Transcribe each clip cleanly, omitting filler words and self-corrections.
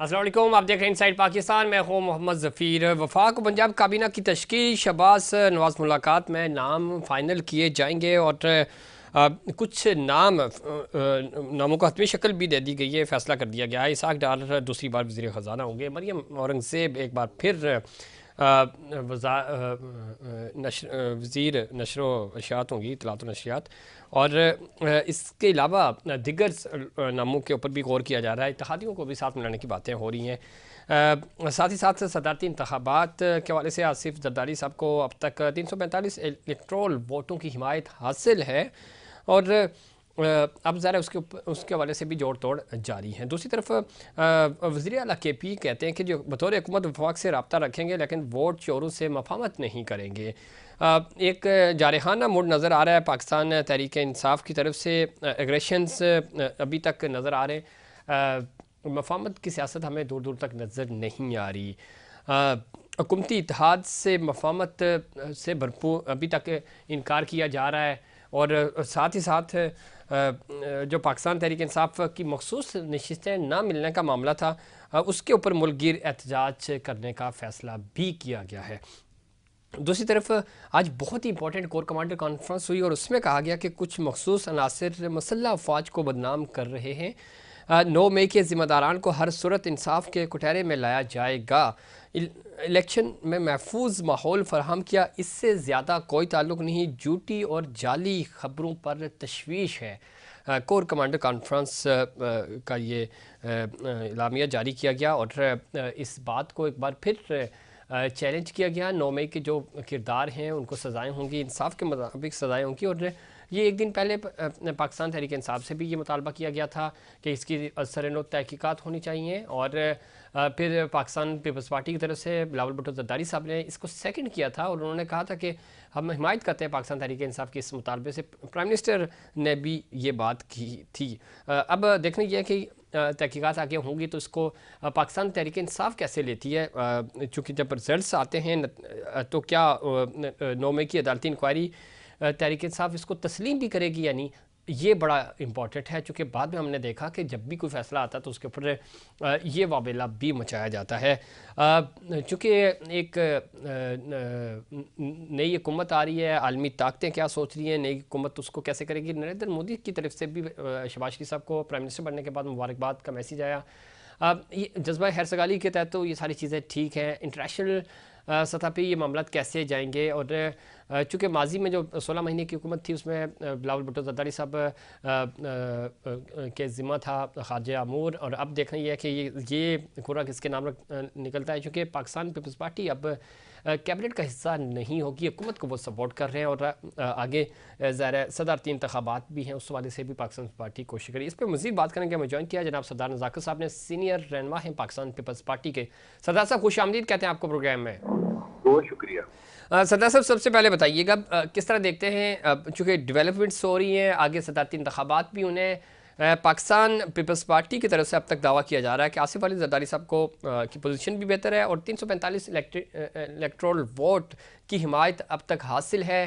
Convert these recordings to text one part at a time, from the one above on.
अस्सलाम वालेकुम, आप देख रहे हैं इनसाइड पाकिस्तान। मैं हूँ मोहम्मद ज़फ़ीर। वफाक पंजाब काबीना की तश्कील, शहबाज नवाज़ मुलाकात में नाम फ़ाइनल किए जाएंगे और कुछ नामों को हतमी शक्ल भी दे दी गई है, फ़ैसला कर दिया गया है। इसाक डार दूसरी बार वज़ीर ख़जाना होंगे। मरियम औरंगज़ेब एक बार फिर वज़ीर नशर व अशियात होंगी, इत्तलात व नशरियात। और इसके अलावा दिगर नामों के ऊपर भी गौर किया जा रहा है। इत्तेहादियों को भी साथ मिलाने की बातें हो रही हैं। साथ ही साथ सदारती इंतखाबात के हवाले से आसिफ जरदारी साहब को अब तक 345 इलेक्ट्रोल वोटों की हिमायत हासिल है और अब ज़रा उसके हवाले से भी जोड़ तोड़ जारी है। दूसरी तरफ वज़ीर आला के पी कहते हैं कि जो बतौर हुकूमत वफाक से रब्ता रखेंगे लेकिन वोट चोरों से मफामत नहीं करेंगे। एक जारहाना मूड नज़र आ रहा है पाकिस्तान तहरीक इंसाफ की तरफ से। एग्रेशंस अभी तक नज़र आ रहे हैं। मफामत की सियासत हमें दूर दूर तक नज़र नहीं आ रही। हुकूमती इत्तेहाद से मफामत से भरपूर अभी तक इनकार किया जा रहा है और साथ ही साथ जो पाकिस्तान तहरीक इंसाफ की मखसूस नशिस्तें ना मिलने का मामला था, उसके ऊपर मुल्कगीर एहतजाज करने का फ़ैसला भी किया गया है। दूसरी तरफ आज बहुत ही इंपॉर्टेंट कोर कमांडर कॉन्फ्रेंस हुई और उसमें कहा गया कि कुछ मखसूस अनासर मसल्ह अफवाज को बदनाम कर रहे हैं। 9 मई के ज़िम्मेदारान को हर सूरत इंसाफ के कुटहरे में लाया जाएगा। इलेक्शन में महफूज माहौल फराहम किया, इससे ज़्यादा कोई ताल्लुक़ नहीं। झूठी और जाली खबरों पर तशवीश है। कोर कमांडर कॉन्फ्रेंस का ये इलामिया जारी किया गया और इस बात को एक बार फिर चैलेंज किया गया। 9 मई के जो किरदार हैं उनको सज़ाएँ होंगी, इंसाफ के मुताबिक सज़ाएँ होंगी। और ये एक दिन पहले पाकिस्तान तहरीक इंसाफ से भी ये मुतालबा किया गया था कि इसकी सरनो तहकीकात होनी चाहिए और फिर पाकिस्तान पीपल्स पार्टी की तरफ से बिलावल भुट्टो जरदारी साहब ने इसको सेकंड किया था और उन्होंने कहा था कि हम हिमायत करते हैं पाकिस्तान तहरीक इंसाफ के इस मुतालबे से। प्राइम मिनिस्टर ने भी ये बात की थी। अब देखने ये है कि तहकीकात आगे होंगी तो इसको पाकिस्तान तहरीक इंसाफ कैसे लेती है, चूँकि जब रिजल्ट आते हैं तो क्या 9 मई की अदालती इंक्वायरी तहरीक इंसाफ इसको तस्लीम भी करेगी या नहीं, ये बड़ा इंपॉर्टेंट है। चूँकि बाद में हमने देखा कि जब भी कोई फ़ैसला आता तो उसके ऊपर ये वावेला भी मचाया जाता है। चूँकि एक नई हुकूमत आ रही है, आलमी ताकतें क्या सोच रही हैं, नई हुकूमत उसको कैसे करेगी। नरेंद्र मोदी की तरफ से भी शहबाज शरीफ साहब को प्राइम मिनिस्टर बनने के बाद मुबारकबाद का मैसेज आया। ये जज्बा खैर सगाली के तहत तो ये सारी चीज़ें ठीक हैं। इंटरनेशनल सतह पे ये मामला कैसे जाएंगे और चूँकि माजी में जो 16 महीने की हुकूमत थी उसमें बिलावल भुट्टो जरदारी साहब के ज़िम्मा था ख़ारजा अमूर, और अब देखना ये है कि ये खुरा किसके नाम निकलता है। चूँकि पाकिस्तान पीपल्स पार्टी अब कैबिनेट का हिस्सा नहीं होगी, हुकूमत को वो सपोर्ट कर रहे हैं और आगे ज़ाहिर सदारती इंतखाबात भी हैं, उस वाले से भी पाकिस्तान पार्टी कोशिश करी। इस पर मज़ीद बात करेंगे। हमें ज्वाइन किया जनाब सरदार नज़ाकत साहब ने, सीनियर रहनुमा हैं पाकिस्तान पीपल्स पार्टी के। सरदार साहब खुश आमदीद कहते हैं आपको प्रोग्राम में। बहुत शुक्रिया। सरदार साहब सबसे पहले बताइएगा किस तरह देखते हैं, चूँकि डेवलपमेंट्स हो रही हैं, आगे सदारती इंतखाबात भी उन्हें पाकिस्तान पीपल्स पार्टी की तरफ से अब तक दावा किया जा रहा है कि आसिफ अली जरदारी साहब को की पोजीशन भी बेहतर है और 345 इलेक्ट्रोल वोट की हिमायत अब तक हासिल है।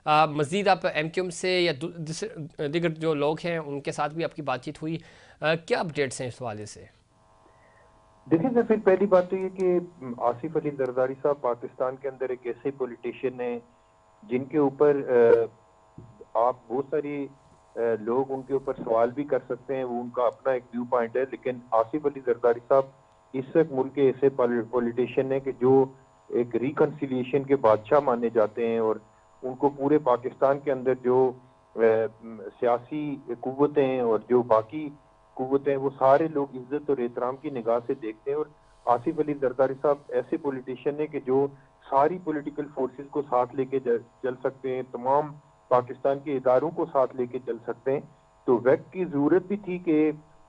मज़ीद आप MQM से या दीगर जो लोग हैं उनके साथ भी आपकी बातचीत हुई, क्या अपडेट्स हैं इस हवाले से? देखिए सर, फिर पहली बात तो ये कि आसिफ अली जरदारी साहब पाकिस्तान के अंदर एक ऐसे पॉलिटिशियन हैं जिनके ऊपर आप बहुत सारी लोग उनके ऊपर सवाल भी कर सकते हैं, वो उनका अपना एक व्यू पॉइंट है। लेकिन आसिफ अली जरदारी साहब इस वक्त मुल्क के ऐसे पॉलिटिशियन हैं कि जो एक रिकन्सिलिएशन के बादशाह माने जाते हैं और उनको पूरे पाकिस्तान के अंदर जो सियासी कुव्वतें और जो बाकी कुव्वतें, वो सारे लोग इज्जत और एहतराम की निगाह से देखते हैं। और आसिफ अली जरदारी साहब ऐसे पॉलिटिशियन हैं कि जो सारी पॉलिटिकल फोर्सेस को साथ लेके चल सकते हैं, तमाम पाकिस्तान के इदारों को साथ लेके चल सकते हैं। तो वक्त की जरूरत भी थी कि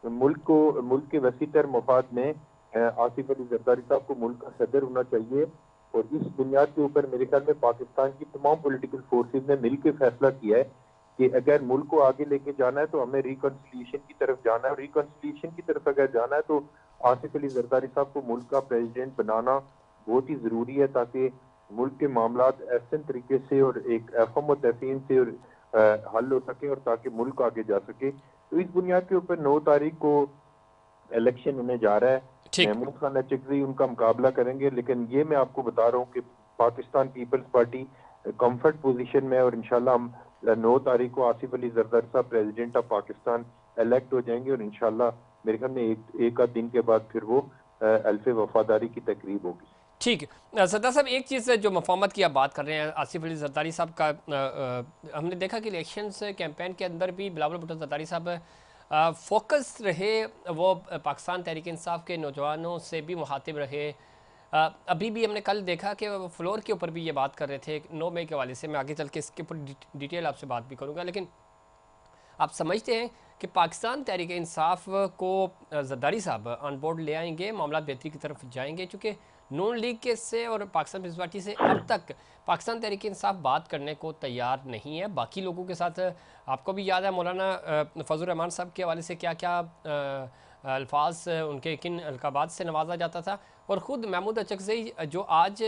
मुल्क के वसी तर मफाद में आसिफ अली जरदारी साहब को मुल्क का सदर होना चाहिए। और इस बुनियाद के ऊपर मेरे ख्याल में पाकिस्तान की तमाम पॉलिटिकल फोर्सेस ने मिलकर फैसला किया है कि अगर मुल्क को आगे लेके जाना है तो हमें रिकन्सिलिएशन की तरफ जाना है। और रिकन्सिलिएशन की तरफ अगर जाना है तो आसिफ अली जरदारी साहब को मुल्क का प्रेसिडेंट बनाना बहुत ही जरूरी है, ताकि मुल्क के मामलात ऐसे तरीके से और एक अफम व तफहीम से और हल हो सके और ताकि मुल्क आगे जा सके। तो इस बुनियाद के ऊपर 9 तारीख को इलेक्शन होने जा रहा है ठीक। महमूद खान अचकज़ई उनका मुकाबला करेंगे। लेकिन ये मैं आपको बता रहा हूँ कि पाकिस्तान पीपल्स पार्टी कंफर्ट पोजीशन में है और इंशाल्लाह हम 9 तारीख को आसिफ अली जरदारी साहब प्रेसिडेंट ऑफ पाकिस्तान इलेक्ट हो जाएंगे और इंशाल्लाह मेरे ख्याल में एक आध दिन के बाद फिर वो अल्फ़े वफादारी की तकरीब होगी। ठीक। सरदार साहब, एक चीज़ जो मफामत की आप बात कर रहे हैं आसिफ अली जरदारी साहब का, हमने देखा कि इलेक्शंस कैंपेन के अंदर भी बिलावल भुट्टो जरदारी साहब फोकस रहे, वो पाकिस्तान तहरीक इंसाफ के नौजवानों से भी मुखातिब रहे। अभी भी हमने कल देखा कि वो फ्लोर के ऊपर भी ये बात कर रहे थे 9 मई के हवाले से। मैं आगे चल के इसके ऊपर डिटेल आपसे बात भी करूँगा, लेकिन आप समझते हैं कि पाकिस्तान तहरीक इंसाफ को जरदारी साहब ऑन बोर्ड ले आएंगे, मामला बेहतरी की तरफ जाएंगे? चूँकि नून लीग के से और पाकिस्तान पीपल्स पार्टी से अब तक पाकिस्तान तहरीक इंसाफ बात करने को तैयार नहीं है। बाकी लोगों के साथ आपको भी याद है मौलाना फजल रहमान साहब के हवाले से क्या क्या अल्फाज उनके किन अलकाबात से नवाजा जाता था, और ख़ुद महमूद अचकज़ई जो आज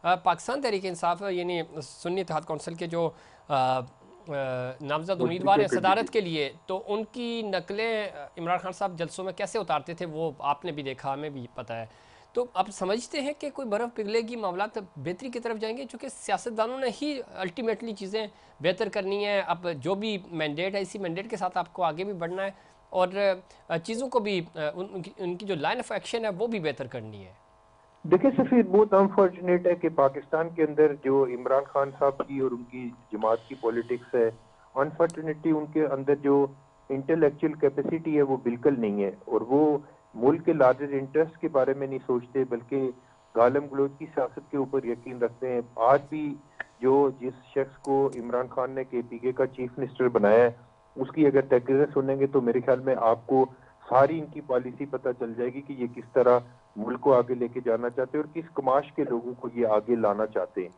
पाकिस्तान तहरीक इंसाफ यानी सुन्नी इत्तेहाद कौंसिल के जो नामजद उम्मीदवार हैं सदारत के लिए, तो उनकी नकलें इमरान खान साहब जलसों में कैसे उतारते थे वो आपने भी देखा, हमें भी पता है। तो अब समझते हैं कि कोई बर्फ़ पिघलेगी, मामला तो बेहतरी की तरफ जाएंगे, क्योंकि सियासतदानों ने ही अल्टीमेटली चीज़ें बेहतर करनी है। अब जो भी मैंडेट है, इसी मैंडेट के साथ आपको आगे भी बढ़ना है और चीज़ों को भी उनकी जो लाइन ऑफ एक्शन है वो भी बेहतर करनी है। देखिए सफीर, बहुत अनफॉर्चुनेट है कि पाकिस्तान के अंदर जो इमरान खान साहब की और उनकी जमात की पॉलिटिक्स है, अनफॉर्चुनेटली उनके अंदर जो इंटेलेक्चुअल कैपेसिटी है वो बिल्कुल नहीं है और वो मुल्क के लार्जर इंटरेस्ट के बारे में नहीं सोचते बल्कि गालम गलोच की सियासत के ऊपर यकीन रखते हैं। आज भी जिस शख्स को इमरान खान ने KPK का चीफ मिनिस्टर बनाया है उसकी अगर तकरीरें सुनेंगे तो मेरे ख्याल में आपको सारी इनकी पॉलिसी पता चल जाएगी कि ये किस तरह मुल्क को आगे लेके जाना चाहते हैं और किस कमाश के लोगों को ये आगे लाना चाहते हैं।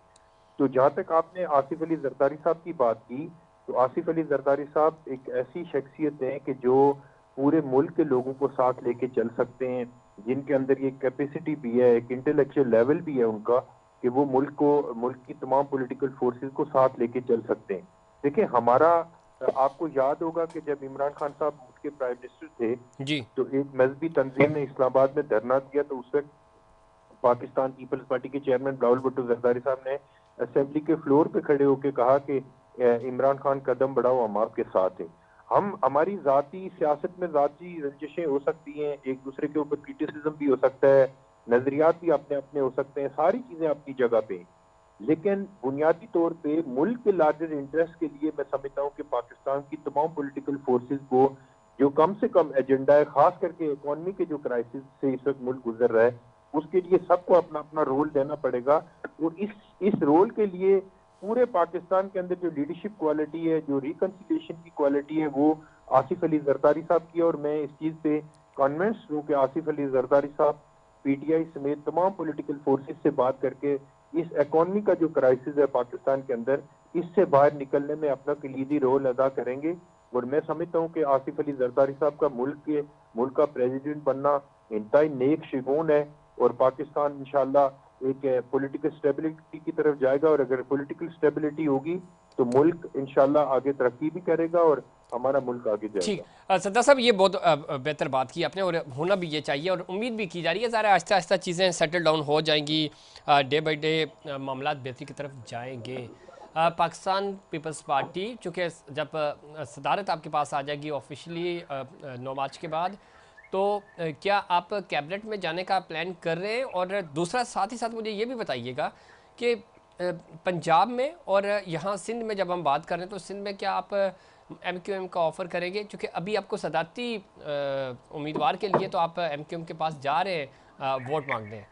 तो जहां तक आपने आसिफ अली जरदारी साहब की बात की, तो आसिफ अली जरदारी साहब एक ऐसी शख्सियत है कि जो पूरे मुल्क के लोगों को साथ लेके चल सकते हैं, जिनके अंदर ये कैपेसिटी भी है, एक इंटेलेक्चुअल लेवल भी है उनका कि वो मुल्क की तमाम पॉलिटिकल फोर्सेस को साथ लेके चल सकते हैं। देखिए आपको याद होगा कि जब इमरान खान साहब मुल्क के प्राइम मिनिस्टर थे जी। तो एक मजहबी तंजीम ने इस्लामाबाद में धरना दिया, तो उस वक्त पाकिस्तान पीपल्स पार्टी के चेयरमैन बिलावल भुट्टो जरदारी साहब ने असेंबली के फ्लोर पे खड़े होकर कहा कि इमरान खान कदम बढ़ाओ, हम आपके साथ हैं। हमारी जाती सियासत में जाती रंजिशें हो सकती हैं, एक दूसरे के ऊपर क्रिटिसिज्म भी हो सकता है, नजरियात भी अपने अपने हो सकते हैं, सारी चीजें अपनी जगह पे, लेकिन बुनियादी तौर पे मुल्क के लार्जर इंटरेस्ट के लिए मैं समझता हूँ कि पाकिस्तान की तमाम पॉलिटिकल फोर्सेस को जो कम से कम एजेंडा है, खास करके इकोनॉमी के जो क्राइसिस से इस वक्त मुल्क गुजर रहा है, उसके लिए सबको अपना अपना रोल देना पड़ेगा। और इस रोल के लिए पूरे पाकिस्तान के अंदर जो लीडरशिप क्वालिटी है, जो रिकंसिलिएशन की क्वालिटी है, वो आसिफ अली जरदारी साहब की। और मैं इस चीज से कॉन्विंस हूँ कि आसिफ अली जरदारी साहब PTI समेत तमाम पॉलिटिकल फोर्सेस से बात करके इस इकोनॉमी का जो क्राइसिस है पाकिस्तान के अंदर, इससे बाहर निकलने में अपना कलीदी रोल अदा करेंगे। और मैं समझता हूँ कि आसिफ अली जरदारी साहब का मुल्क का प्रेसिडेंट बनना इंतहाई नेक शिगून है और पाकिस्तान इंशाल्लाह एक पॉलिटिकल स्टेबिलिटी की तरफ जाएगा। और अगर पॉलिटिकल स्टेबिलिटी होगी तो मुल्क इंशाल्लाह आगे तरक्की भी करेगा और हमारा मुल्क आगे ठीक। जाएगा। सरदार साहब, ये बहुत बेहतर बात की आपने और होना भी ये चाहिए और उम्मीद भी की जा रही है। ज़रा आहिस्ता आहिस्ता चीज़ें सेटल डाउन हो जाएंगी, डे बाई डे मामला बेहतरी की तरफ जाएंगे। पाकिस्तान पीपल्स पार्टी चूँकि जब सदारत आपके पास आ जाएगी ऑफिशियली 9 मार्च के बाद, तो क्या आप कैबिनेट में जाने का प्लान कर रहे हैं? और दूसरा साथ ही साथ मुझे ये भी बताइएगा कि पंजाब में और यहाँ सिंध में जब हम बात कर रहे हैं तो सिंध में क्या आप MQM का ऑफ़र करेंगे? क्योंकि अभी आपको सदारती उम्मीदवार के लिए तो आप MQM के पास जा रहे हैं वोट मांगने।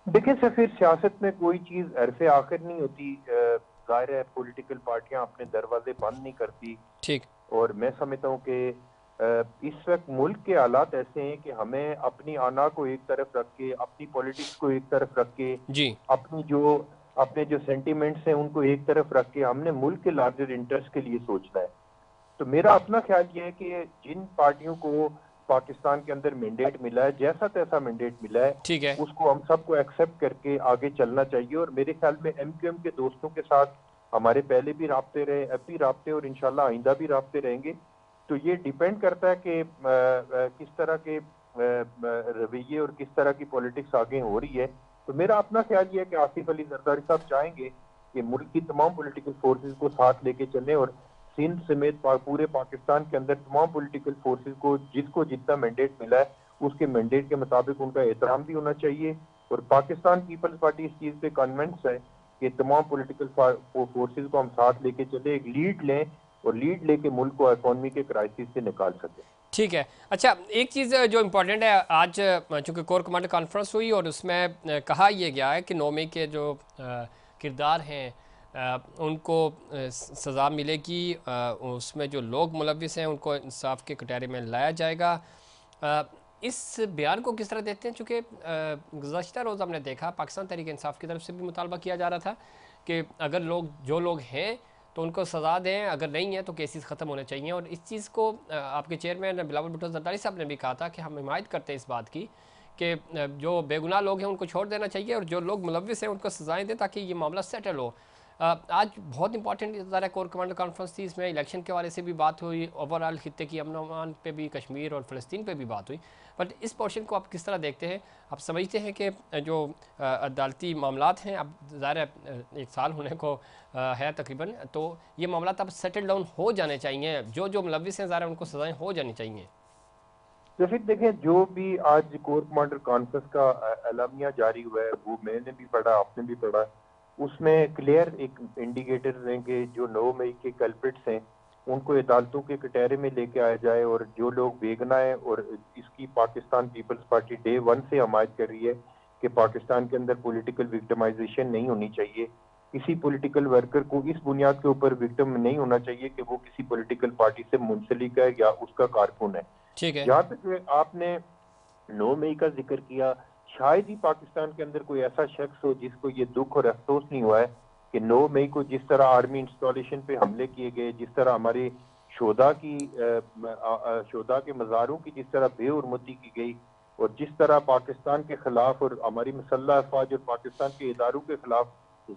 देखिए सफीर, सियासत में कोई चीज अरफे आखिर नहीं होती। जाहिर है पॉलिटिकल पार्टियां अपने दरवाजे बंद नहीं करती। ठीक। और मैं समझता हूँ कि इस वक्त मुल्क के हालात ऐसे हैं कि हमें अपनी आना को एक तरफ रख के, अपनी पॉलिटिक्स को एक तरफ रख के, जी। अपने जो सेंटिमेंट्स हैं उनको एक तरफ रख के हमने मुल्क के लार्जर इंटरेस्ट के लिए सोचना है। तो मेरा अपना ख्याल ये है कि जिन पार्टियों को पाकिस्तान के अंदर मैंडेट मिला है, जैसा तैसा मैंडेट मिला है, ठीक है। उसको हम सबको एक्सेप्ट करके आगे चलना चाहिए। और मेरे ख्याल में MQM के दोस्तों के साथ हमारे पहले भी राब्ते रहे, अब भी राब्ते और इंशाल्लाह आइंदा भी राब्ते रहेंगे। तो ये डिपेंड करता है कि किस तरह के रवैये और किस तरह की पॉलिटिक्स आगे हो रही है, तो मेरा अपना ख्याल ये है कि आसिफ अली जरदारी साहब चाहेंगे कि मुल्क की तमाम पॉलिटिकल फोर्सेस को साथ लेके चलें और सिंध समेत पूरे पाकिस्तान के अंदर तमाम पॉलिटिकल फोर्सेस को जिसको जितना मैंडेट मिला है उसके मैंडेट के मुताबिक उनका एहतराम भी होना चाहिए। और पाकिस्तान पीपल्स पार्टी इस चीज पे कन्विंस है कि तमाम पॉलिटिकल फोर्सेस को हम साथ लेके चले, एक लीड लें और लीड लेके मुल्क को इकोनॉमी के क्राइसिस से निकाल सके। ठीक है। अच्छा, एक चीज़ जो इम्पोर्टेंट है, आज चूँकि कोर कमांडर कॉन्फ्रेंस हुई और उसमें कहा यह गया है कि 9 मई के जो किरदार हैं उनको सज़ा मिलेगी, उसमें जो लोग मुलविस हैं उनको इंसाफ के कटहरे में लाया जाएगा। इस बयान को किस तरह देखते हैं? चूँकि गुज़श्ता रोज़ हमने देखा पाकिस्तान तहरीक इंसाफ की तरफ से भी मुतालबा किया जा रहा था कि अगर जो लोग हैं तो उनको सज़ा दें, अगर नहीं है तो केसेस ख़त्म होने चाहिए। और इस चीज़ को आपके चेयरमैन बिलावल भुट्टो जरदारी साहब ने भी कहा था कि हम हिमायत करते हैं इस बात की कि जो बेगुनाह लोग हैं उनको छोड़ देना चाहिए और जो लोग मुलविस हैं उनको सज़ाएँ दें ताकि ये मामला सेटल हो। आज बहुत इंपॉर्टेंट ज़रा कोर कमांडर कॉन्फ्रेंस थी, इसमें इलेक्शन के बारे से भी बात हुई, ओवरऑल खित्ते की अमन अमान पे भी, कश्मीर और फ़लस्तीन पे भी बात हुई। बट इस पोर्शन को आप किस तरह देखते हैं? आप समझते हैं कि जो अदालती मामलात हैं, अब ज़ाहिर 1 साल होने को है तकरीबन, तो ये मामला अब सेटल डाउन हो जाने चाहिए, जो मुलविस हैं ज़ाहिर उनको सज़ाएँ हो जानी चाहिए। तो फिर देखें, जो भी आज कोर कमांडर कॉन्फ्रेंस का एलामिया जारी हुआ है वो मैंने भी पढ़ा, आपने भी पढ़ा, उसमें क्लियर एक इंडिकेटर्स हैं कि जो 9 मई के कल्प्रिट्स हैं उनको अदालतों के कटहरे में लेके आया जाए और जो लोग बेगुनाह हैं, और इसकी पाकिस्तान पीपल्स पार्टी डे 1 से हमायत कर रही है कि पाकिस्तान के अंदर पॉलिटिकल विक्टिमाइजेशन नहीं होनी चाहिए। किसी पॉलिटिकल वर्कर को इस बुनियाद के ऊपर विक्टिम नहीं होना चाहिए कि वो किसी पॉलिटिकल पार्टी से मुंसलिक है या उसका कारकुन है। ठीक है। जहां तक आपने 9 मई का जिक्र किया, शायद ही पाकिस्तान के अंदर कोई ऐसा शख्स हो जिसको ये दुख और अफसोस नहीं हुआ है कि 9 मई को जिस तरह आर्मी इंस्टॉलेशन पे हमले किए गए, जिस तरह हमारे शोधा के मज़ारों की जिस तरह बेहुरमती की गई और जिस तरह पाकिस्तान के खिलाफ और हमारी मुसल्लह अफवाज और पाकिस्तान के इदारों के खिलाफ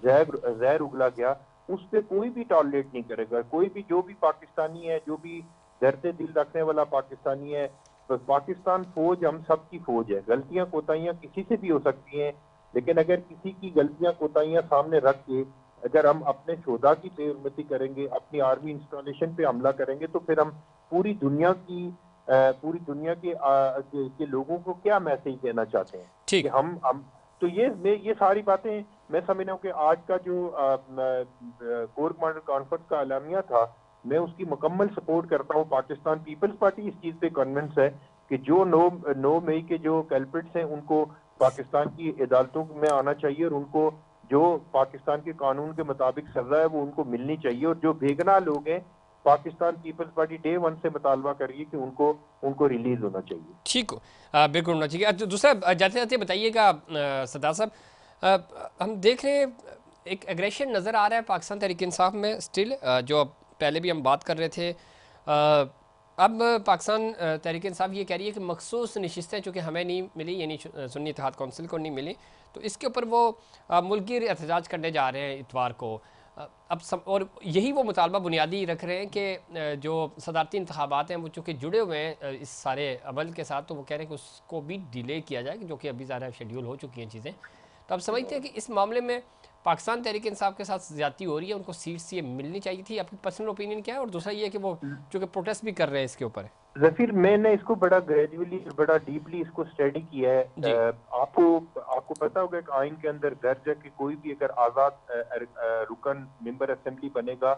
जहर उगला गया, उस पर कोई भी टॉलरेट नहीं करेगा। कोई भी जो भी पाकिस्तानी है, जो भी दर्द दिल रखने वाला पाकिस्तानी है, तो पाकिस्तान फौज हम सब की फौज है। गलतियां कोताहियां किसी से भी हो सकती हैं, लेकिन अगर किसी की गलतियां कोताहियां सामने रख के अगर हम अपने शोधा की बेहुरमती करेंगे, अपनी आर्मी इंस्टॉलेशन पे हमला करेंगे, तो फिर हम पूरी दुनिया के लोगों को क्या मैसेज देना चाहते हैं कि हम तो ये सारी बातें मैं समझ रहा हूँ कि आज का जो कोर कमांडर कॉन्फ्रेंस का एलामिया था, मैं उसकी मुकम्मल सपोर्ट करता हूँ। पाकिस्तान पीपल्स पार्टी इस चीज पे कन्विंस है कि जो 9 मई के जो कल्प्रिट्स हैं उनको पाकिस्तान की अदालतों में आना चाहिए और उनको जो पाकिस्तान के कानून के मुताबिक सजा है वो उनको मिलनी चाहिए। और जो बेगुनाह लोग हैं, पाकिस्तान पीपल्स पार्टी डे 1 से मुतालबा कर रही है कि उनको रिलीज होना चाहिए। ठीक हो, बिल्कुल होना चाहिए। दूसरा जाते जाते बताइएगा सरदार साहब, हम देख रहे हैं एक एग्रेशन नज़र आ रहा है पाकिस्तान तहरीक इंसाफ में स्टिल, जो पहले भी हम बात कर रहे थे। अब पाकिस्तान तहरीक इंसाफ ये कह रही है कि मखसूस नशिस्तें चूँकि हमें नहीं मिली, यानी सुन्नी इत्तेहाद कौंसिल को नहीं मिली, तो इसके ऊपर वो मुल्की एहतजाज करने जा रहे हैं इतवार को। और यही वो मुतालबा बुनियादी रख रहे हैं कि जो सदारती इंतखाबात हैं वो चूँकि जुड़े हुए हैं इस सारे अमल के साथ, तो वो कह रहे हैं कि उसको भी डिले किया जाए, जो कि अभी ज़्यादा शेड्यूल हो चुकी हैं चीज़ें। तो आप समझते हैं कि इस मामले में पाकिस्तान तहरीक इंसाफ के साथ ज़्यादती हो रही है, उनको सीट्स ये मिलनी चाहिए थी? आपकी पर्सनल ओपिनियन क्या है? और दूसरा ये है कि वो चूँकि प्रोटेस्ट भी कर रहे हैं इसके ऊपर। जफीर, मैंने इसको बड़ा ग्रेजुअली बड़ा डीपली इसको स्टडी किया है। आपको पता होगा कि आइन के अंदर दर्ज है कि कोई भी अगर आजाद रुकन मेंबर असेंबली बनेगा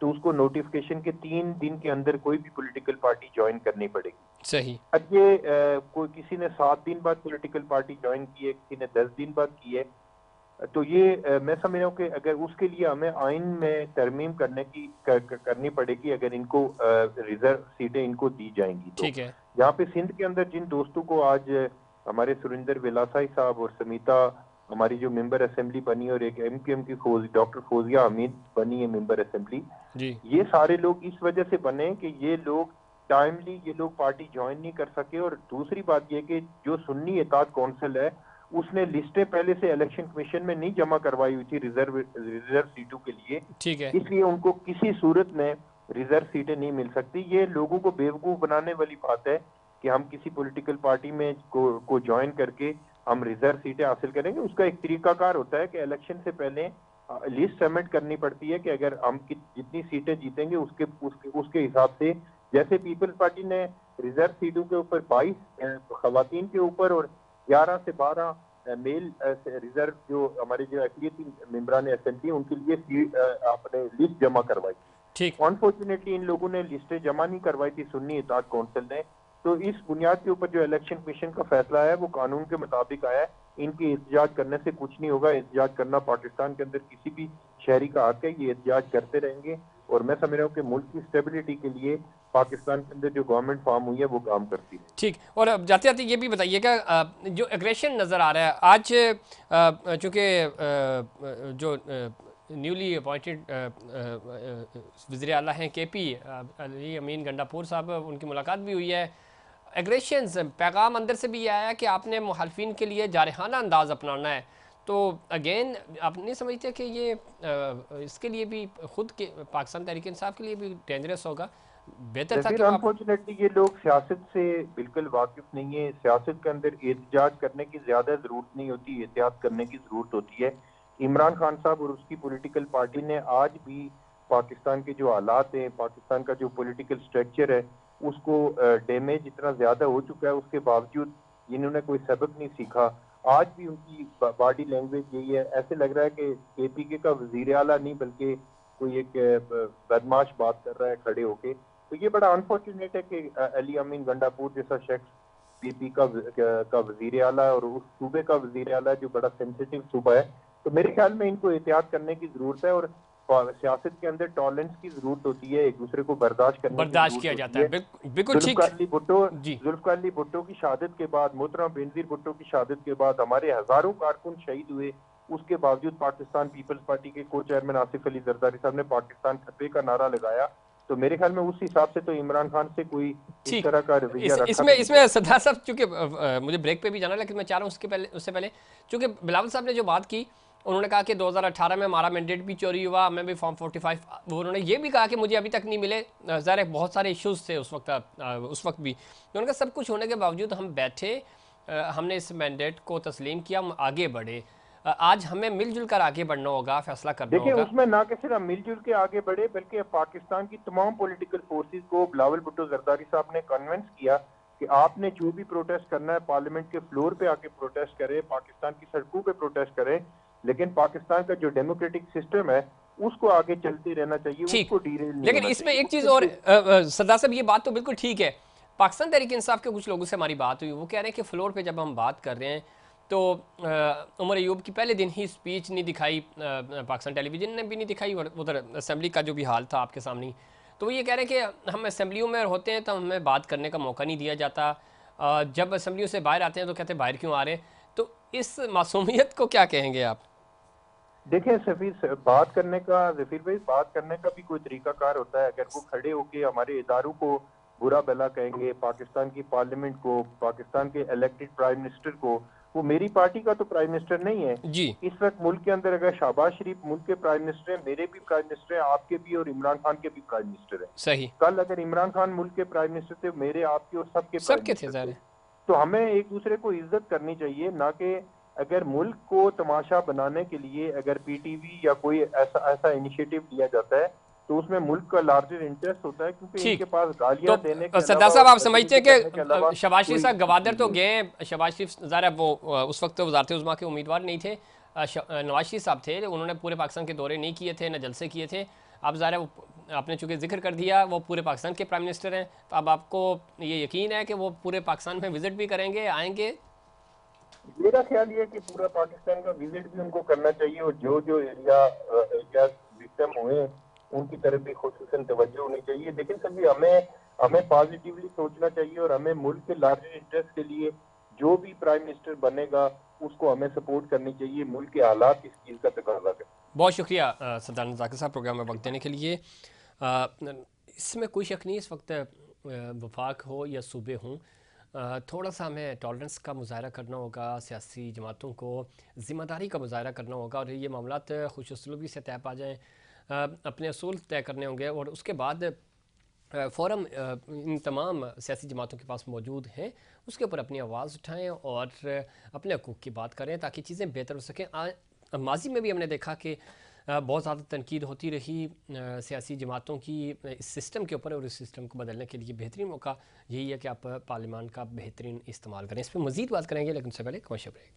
तो उसको नोटिफिकेशन के 3 दिन के अंदर कोई भी पॉलिटिकल पार्टी ज्वाइन करनी पड़ेगी। सही। अब ये कोई किसी ने 7 दिन बाद पॉलिटिकल पार्टी ज्वाइन की है, किसी ने 10 दिन बाद की है, तो ये मैं समझ रहा हूँ कि अगर उसके लिए हमें आइन में तरमीम करनी पड़ेगी अगर इनको रिजर्व सीटें इनको दी जाएंगी। तो ठीक है। यहाँ पे सिंध के अंदर जिन दोस्तों को आज हमारे सुरिंदर विलासाई साहब और समीता हमारी जो मेंबर असेंबली बनी और एक एमपीएम की डॉक्टर फौजिया हमीद बनी है मेंबर असेंबली, ये सारे लोग इस वजह से बने कि ये लोग टाइमली ये लोग पार्टी ज्वाइन नहीं कर सके। और दूसरी बात ये कि जो सुन्नी इत्तेहाद कौंसिल है उसने लिस्टें पहले से इलेक्शन कमीशन में नहीं जमा करवाई हुई थी रिजर्व सीटों के लिए। ठीक है। इसलिए उनको किसी सूरत में रिजर्व सीटें नहीं मिल सकती। ये लोगों को बेवकूफ बनाने वाली बात है कि हम किसी पॉलिटिकल पार्टी में को ज्वाइन करके हम रिजर्व सीटें हासिल करेंगे। उसका एक तरीकाकार होता है कि इलेक्शन से पहले लिस्ट सबमिट करनी पड़ती है कि अगर हम जितनी सीटें जीतेंगे उसके उसके उसके हिसाब से, जैसे पीपल्स पार्टी ने रिजर्व सीटों के ऊपर 22 खवातीन के ऊपर और 11 से 12 मेल रिजर्व जो हमारे जो अक़लियती मेंबरान असेंबली उनके लिए आपने लिस्ट जमा करवाई। ठीक। अनफॉर्चुनेटली इन लोगों ने लिस्टें जमा नहीं करवाई थी सुन्नी इत्तेहाद काउंसिल ने, तो इस बुनियाद के ऊपर जो इलेक्शन कमीशन का फैसला है वो कानून के मुताबिक आया है। इनकी एहतजाज करने से कुछ नहीं होगा। एहतजाज करना पाकिस्तान के अंदर किसी भी शहरी का हक है, ये एहतजाज करते रहेंगे और मैं समझ रहा हूँ कि मुल्क की स्टेबिलिटी के लिए पाकिस्तान के अंदर जो गवर्नमेंट फॉर्म हुई है वो काम करती है। ठीक। और अब जाते जाते ये भी बताइएगा, जो एग्रेशन नज़र आ रहा है आज, चूँकि जो न्यूली अपॉइंटेड वज़ीर आला हैं KP अली अमीन गंडापुर साहब, उनकी मुलाकात भी हुई है। एग्रेशंस पैगाम अंदर से भी ये आया कि आपने मुखालफिन के लिए जारहाना अंदाज अपनाना है। तो अगेन आप नहीं समझते कि ये इसके लिए भी खुद के पाकिस्तान तहरीक इंसाफ के लिए भी डेंजरस होगा? बेहतर था कि आप। अनफॉर्चुनेटली ये लोग सियासत से बिल्कुल वाकिफ नहीं है। सियासत के अंदर एहतजाज करने की ज्यादा जरूरत नहीं होती, एहतियात करने की जरूरत होती है। इमरान खान साहब और उसकी पॉलिटिकल पार्टी ने आज भी पाकिस्तान के जो हालात हैं, पाकिस्तान का जो पॉलिटिकल स्ट्रक्चर है, उसको डैमेज इतना ज्यादा हो चुका है, उसके बावजूद इन्होंने कोई सबक नहीं सीखा। आज भी उनकी बॉडी लैंग्वेज यही है। ऐसे लग रहा है कि KPK का वजीर आला नहीं बल्कि कोई एक बदमाश बात कर रहा है खड़े होके। तो ये बड़ा अनफॉर्चुनेट है कि अली अमीन गंडापुर जैसा शख्स PP का वजीर आला है और उस सूबे का वजीर आला है जो बड़ा सेंसिटिव सूबा है। तो मेरे ख्याल में इनको एहतियात करने की जरूरत है और सियासत के अंदर टॉलरेंस की जरूरत होती है, एक दूसरे को बर्दाश्त करने की बर्दाश्त जरूरत किया होती जाता है। है, बिल्कुल ठीक। जी। जुल्फकार अली भुट्टो की शहादत के बाद, मोहतरम बेनजीर भुट्टो की शहादत के बाद हमारे हजारों कारकुन शहीद हुए। उसके बावजूद पाकिस्तान पीपल्स पार्टी के को चेयरमैन आसिफ अली जरदारी साहब ने पाकिस्तान खतरे का नारा लगाया। तो मेरे ख्याल में उस हिसाब से तो इमरान खान से कोई इस ठीक। तरह का रवैया रखा इसमें भी नहीं इसमें सरदार साहब, चूंकि मुझे ब्रेक पे भी जाना है, लेकिन मैं चाह रहा हूँ उससे पहले चूंकि बिलावल साहब ने जो बात की, उन्होंने कहा कि 2018 में हमारा मैंडेट भी चोरी हुआ, हमें भी फॉर्म 45, उन्होंने ये भी कहा कि मुझे अभी तक नहीं मिले। ज़ाहिर है बहुत सारे इश्यूज थे उस वक्त भी। उन्होंने कहा सब कुछ होने के बावजूद हम बैठे, हमने इस मैंडेट को तस्लीम किया, हम आगे बढ़े। आज हमें मिलजुल कर आगे बढ़ना होगा, फैसला करना देखिए, होगा। उसमें ना कि सिर्फ मिलजुल के आगे बढ़े बल्कि पाकिस्तान की तमाम पॉलिटिकल फोर्सेस को बिलावल भुट्टो जरदारी साहब ने कन्विंस किया कि आपने जो भी प्रोटेस्ट करना है पार्लियामेंट के फ्लोर पे आके प्रोटेस्ट करें, पाकिस्तान की सड़कों पे प्रोटेस्ट करें, लेकिन पाकिस्तान का जो डेमोक्रेटिक सिस्टम है उसको आगे चलते रहना चाहिए, ठीक। उसको डीरेल नहीं लेकिन होना इसमें चाहिए। एक चीज़ उसके और, लिए सरदार साहब ये बात तो बिल्कुल ठीक है। पाकिस्तान तहरीक इंसाफ के कुछ लोगों से हमारी बात हुई, वो कह रहे हैं कि फ्लोर पे जब हम बात कर रहे हैं तो उमर अयूब की पहले दिन ही स्पीच नहीं दिखाई, पाकिस्तान टेलीविजन ने भी नहीं दिखाई, और उधर असेंबली का जो भी हाल था आपके सामने। तो वो ये कह रहे हैं कि हम असेंबलियों में होते हैं तो हमें बात करने का मौका नहीं दिया जाता, जब असेंबलियों से बाहर आते हैं तो कहते हैं बाहर क्यों आ रहे हैं। तो इस मासूमियत को क्या कहेंगे आप? देखिए बात करने का, जफीर भाई, बात करने का भी कोई तरीकाकार होता है। अगर वो खड़े होके हमारे इदारों को बुरा भला कहेंगे, पाकिस्तान की पार्लियामेंट को, पाकिस्तान के इलेक्टेड प्राइम मिनिस्टर को, वो मेरी पार्टी का तो प्राइम मिनिस्टर नहीं है। जी। इस वक्त मुल्क के अंदर अगर शहबाज शरीफ मुल्क के प्राइम मिनिस्टर है, मेरे भी प्राइम मिनिस्टर है, आपके भी, और इमरान खान के भी प्राइम मिनिस्टर है। सही। कल अगर इमरान खान मुल्क के प्राइम मिनिस्टर थे, मेरे, आपके और सबके प्राइम सबके थे मिनिस्टर थे। ज़ाहिर। तो हमें एक दूसरे को इज्जत करनी चाहिए, ना कि अगर मुल्क को तमाशा बनाने के लिए अगर PTV या कोई ऐसा ऐसा इनिशिएटिव लिया जाता है तो उसमें मुल्क का लार्जर इंटरेस्ट होता है, क्योंकि ठीक। इनके पास गालियां देने के तो सरदार अलावा साहब और आप समझते हैं करने के अलावा कि शहबाज शरीफ कोई साहब गवादर चीज तो नहीं। गए हैं, शहबाज शरीफ ज़ाहिर है वो उस वक्त तो वजारत उज़्मा के उम्मीदवार नहीं थे, नवाज शरीफ साहब थे, उन्होंने पूरे पाकिस्तान के दौरे नहीं किए थे, न जलसे किए थे। अब ज़ाहिर है वो आपने चूँकि जिक्र कर दिया, वो पूरे पाकिस्तान के प्राइम मिनिस्टर हैं, तो अब आपको ये यकीन है कि वो पूरे पाकिस्तान में विजिट भी करेंगे, आएंगे? मेरा ख्याल ये है कि पूरा पाकिस्तान का विजिट भी उनको करना चाहिए और जो जो एरिया विक्टिम हुए उनकी तरफ भी खुसूसन तवज्जो होनी चाहिए। लेकिन सभी हमें हमें पॉजिटिवली सोचना चाहिए और हमें मुल्क के लार्जर इंटरेस्ट के लिए जो भी प्राइम मिनिस्टर बनेगा उसको हमें सपोर्ट करनी चाहिए। मुल्क के हालात इस चीज़ का तकाजा है। बहुत शुक्रिया सरदार जाकिर साहब, प्रोग्राम में वक्त देने के लिए। इसमें कोई शक नहीं, इस वक्त वफाक हो या सूबे हों, थोड़ा सा हमें टॉलरेंस का मुजाहरा करना होगा, सियासी जमातों को ज़िम्मेदारी का मुजाहरा करना होगा, और ये मामलात खुश उसलूबी से तय पा जाएँ, अपने असूल तय करने होंगे, और उसके बाद फ़ोरम इन तमाम सियासी जमातों के पास मौजूद हैं, उसके ऊपर अपनी आवाज़ उठाएं और अपने हकूक़ की बात करें ताकि चीज़ें बेहतर हो सकें। माजी में भी हमने देखा कि बहुत ज़्यादा तनकीद होती रही सियासी जमातों की इस सिस्टम के ऊपर, और इस सिस्टम को बदलने के लिए बेहतरीन मौका यही है कि आप पार्लियामान का बेहतरीन इस्तेमाल करें। इस पर मज़ीद बात करेंगे, लेकिन उससे पहले कमर्शियल ब्रेक।